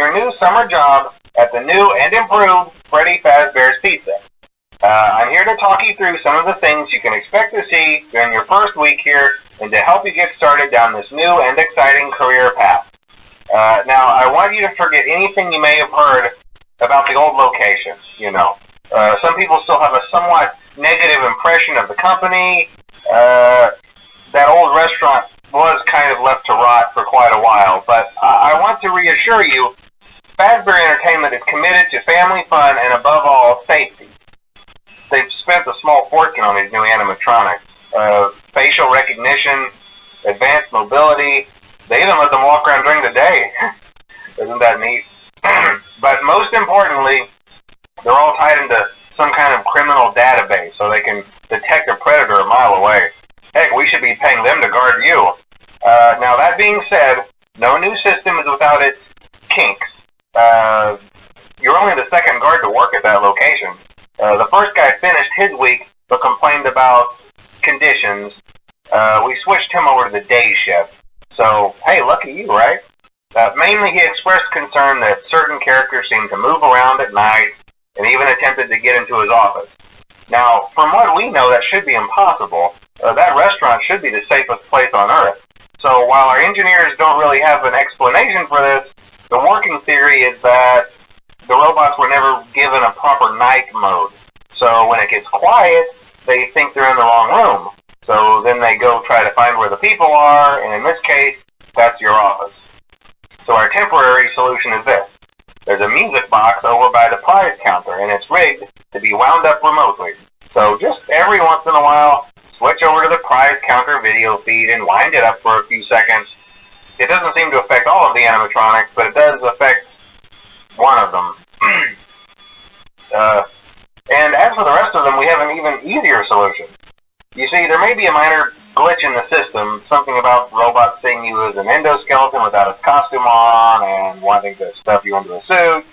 your new summer job at the new and improved Freddy Fazbear's Pizza. I'm here to talk you through some of the things you can expect to see during your first week here and to help you get started down this new and exciting career path. Now, I want you to forget anything you may have heard about the old location. Some people still have a somewhat negative impression of the company. That old restaurant was kind of left to rot for quite a while, but I want to reassure you, Fazbear Entertainment is committed to family fun and, above all, safety. They've spent a small fortune on these new animatronics. Facial recognition, advanced mobility. They even let them walk around during the day. Isn't that neat? But most importantly, they're all tied into some kind of criminal database so they can detect a predator a mile away. Heck, we should be paying them to guard you. Now, that being said, no new system is without its kinks. You're only the second guard to work at that location. The first guy finished his week but complained about conditions. We switched him over to the day shift. So, hey, lucky you, right? Mainly he expressed concern that certain characters seemed to move around at night and even attempted to get into his office. Now, from what we know, that should be impossible. That restaurant should be the safest place on Earth. So while our engineers don't really have an explanation for this, the working theory is that the robots were never given a proper night mode. So when it gets quiet, they think they're in the wrong room. So then they go try to find where the people are, and in this case, that's your office. So our temporary solution is this. There's a music box over by the prize counter, and it's rigged to be wound up remotely. So just every once in a while, switch over to the prize counter video feed and wind it up for a few seconds. It doesn't seem to affect all of the animatronics, but it does affect one of them. And as for the rest of them, we have an even easier solution. You see, there may be a minor glitch in the system, something about robots seeing you as an endoskeleton without its costume on and wanting to stuff you into a suit.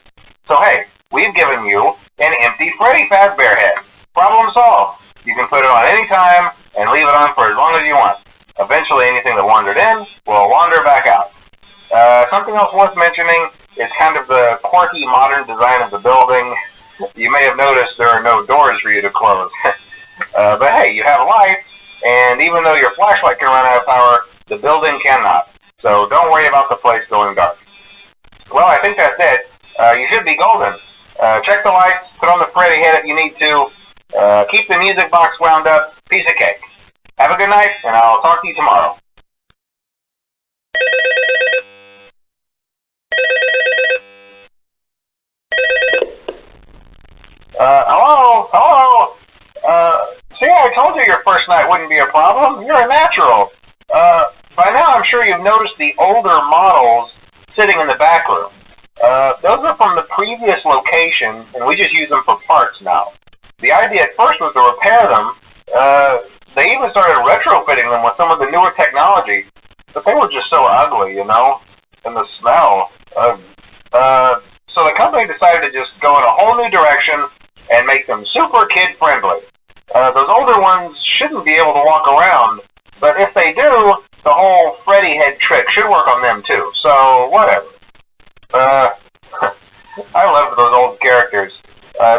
So hey, we've given you an empty Freddy Fazbear head. Problem solved. You can put it on any time and leave it on for as long as you want. Eventually anything that wandered in will wander back out. Something else worth mentioning is kind of the quirky modern design of the building. You may have noticed there are no doors for you to close. But hey, you have lights, and even though your flashlight can run out of power, the building cannot. So don't worry about the place going dark. Well, I think that's it. You should be golden. Check the lights, put on the Freddy head if you need to. Keep the music box wound up. Piece of cake. Have a good night, and I'll talk to you tomorrow. Hello? See, I told you your first night wouldn't be a problem. You're a natural. By now, I'm sure you've noticed the older models sitting in the back room. Those are from the previous location, and we just use them for parts now. The idea at first was to repair them. They even started retrofitting them with some of the newer technology, but they were just so ugly, and the smell. So the company decided to just go in a whole new direction and make them super kid-friendly. Those older ones shouldn't be able to walk around, but if they do, the whole Freddy head trick should work on them too, so whatever. I loved those old characters.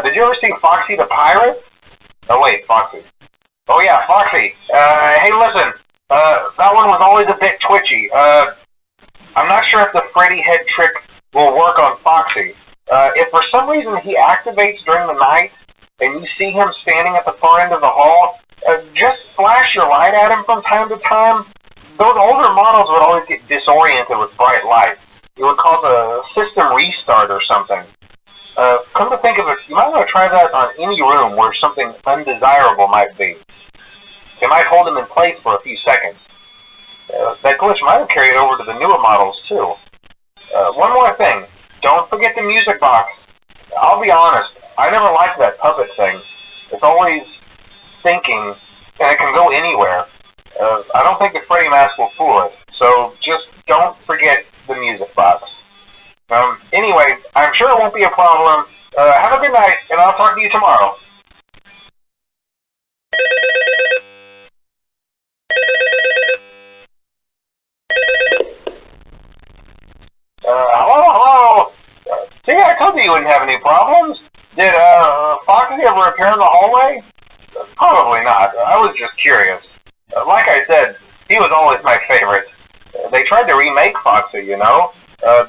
Did you ever see Foxy the Pirate? Oh wait, Foxy. Oh yeah, Foxy. Hey listen, that one was always a bit twitchy. I'm not sure if the Freddy head trick will work on Foxy. If for some reason he activates during the night, and you see him standing at the far end of the hall, just flash your light at him from time to time. Those older models would always get disoriented with bright light. It would cause a system restart or something. Come to think of it, you might want to try that on any room where something undesirable might be. It might hold him in place for a few seconds. That glitch might have carried over to the newer models too. One more thing, don't forget the music box. I'll be honest, I never liked that puppet thing. It's always thinking, and it can go anywhere. I don't think the Freddy mask will fool it, so just don't forget the music box. Anyway, I'm sure it won't be a problem. Have a good night, and I'll talk to you tomorrow. Hello? See, I told you wouldn't have any problems. Did Foxy ever appear in the hallway? Probably not. I was just curious. Like I said, he was always my favorite. They tried to remake Foxy, you know.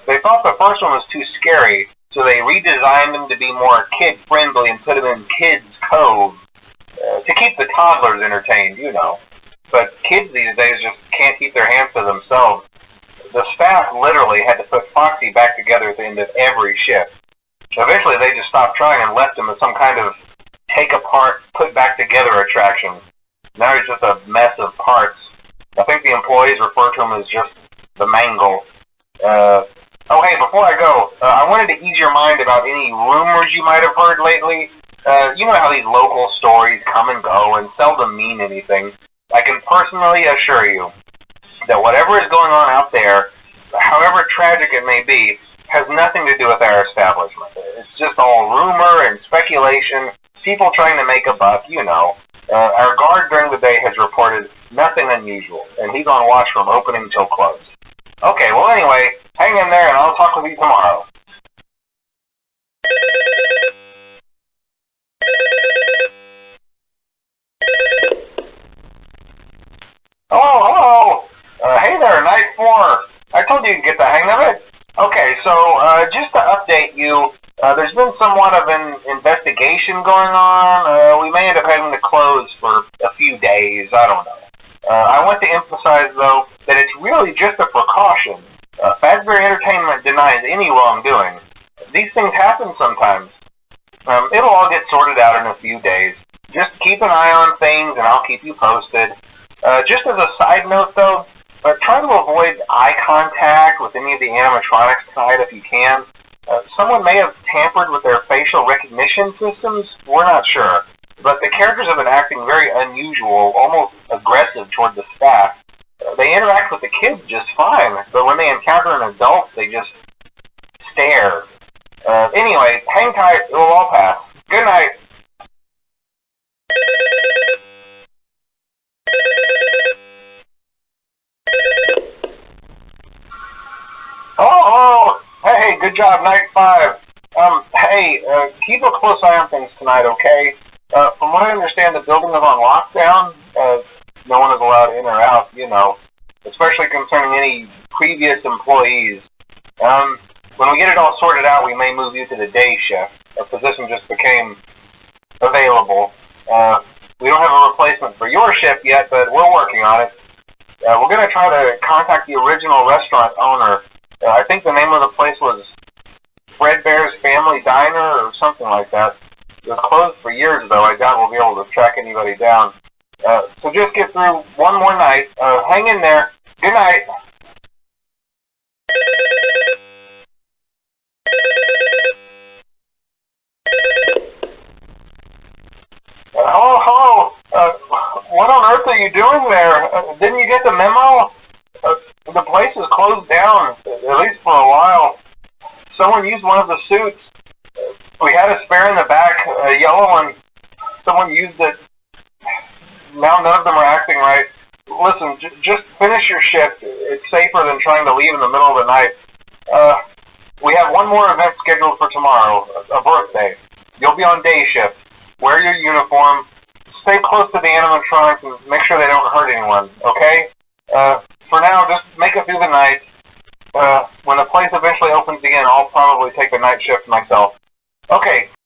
They thought the first one was too scary, so they redesigned him to be more kid-friendly and put him in Kids Cove to keep the toddlers entertained, you know. But kids these days just can't keep their hands to themselves. The staff literally had to put Foxy back together at the end of every shift. Eventually, they just stopped trying and left him as some kind of take-apart, put-back-together attraction. Now he's just a mess of parts. I think the employees refer to him as just the mangle. Oh, hey, before I go, I wanted to ease your mind about any rumors you might have heard lately. You know how these local stories come and go and seldom mean anything. I can personally assure you that whatever is going on out there, however tragic it may be, has nothing to do with our establishment. It's just all rumor and speculation, people trying to make a buck, you know. Our guard during the day has reported nothing unusual, and he's on watch from opening till close. Okay, well anyway, hang in there and I'll talk with you tomorrow. Hello. Hey there, Night 4. I told you to get the hang of it. Okay, so just to update you, there's been somewhat of an investigation going on. We may end up having to close for a few days. I don't know. I want to emphasize, though, that it's really just a precaution. Fazbear Entertainment denies any wrongdoing. These things happen sometimes. It'll all get sorted out in a few days. Just keep an eye on things, and I'll keep you posted. Just as a side note, though, try to avoid eye contact with any of the animatronics tonight if you can. Someone may have tampered with their facial recognition systems. We're not sure. But the characters have been acting very unusual, almost aggressive toward the staff. They interact with the kids just fine, but when they encounter an adult, they just stare. Anyway, hang tight. It will all pass. Good night. Hello. Hey, good job, Night 5. Keep a close eye on things tonight, okay? From what I understand, the building is on lockdown. No one is allowed in or out, you know, especially concerning any previous employees. When we get it all sorted out, we may move you to the day shift. A position just became available. We don't have a replacement for your shift yet, but we're working on it. We're going to try to contact the original restaurant owner. I think the name of the place was Fredbear's Family Diner or something like that. It was closed for years, though. I doubt we'll be able to track anybody down. So just get through one more night. Hang in there. Good night. Hello. What on earth are you doing there? Didn't you get the memo? The place is closed down, at least for a while. Someone used one of the suits. We had a spare in the back, a yellow one. Someone used it. Now none of them are acting right. Listen, just finish your shift. It's safer than trying to leave in the middle of the night. We have one more event scheduled for tomorrow, a birthday. You'll be on day shift. Wear your uniform. Stay close to the animatronics and make sure they don't hurt anyone, okay? For now, just make it through the night. When the place eventually opens again, I'll probably take the night shift myself. Okay,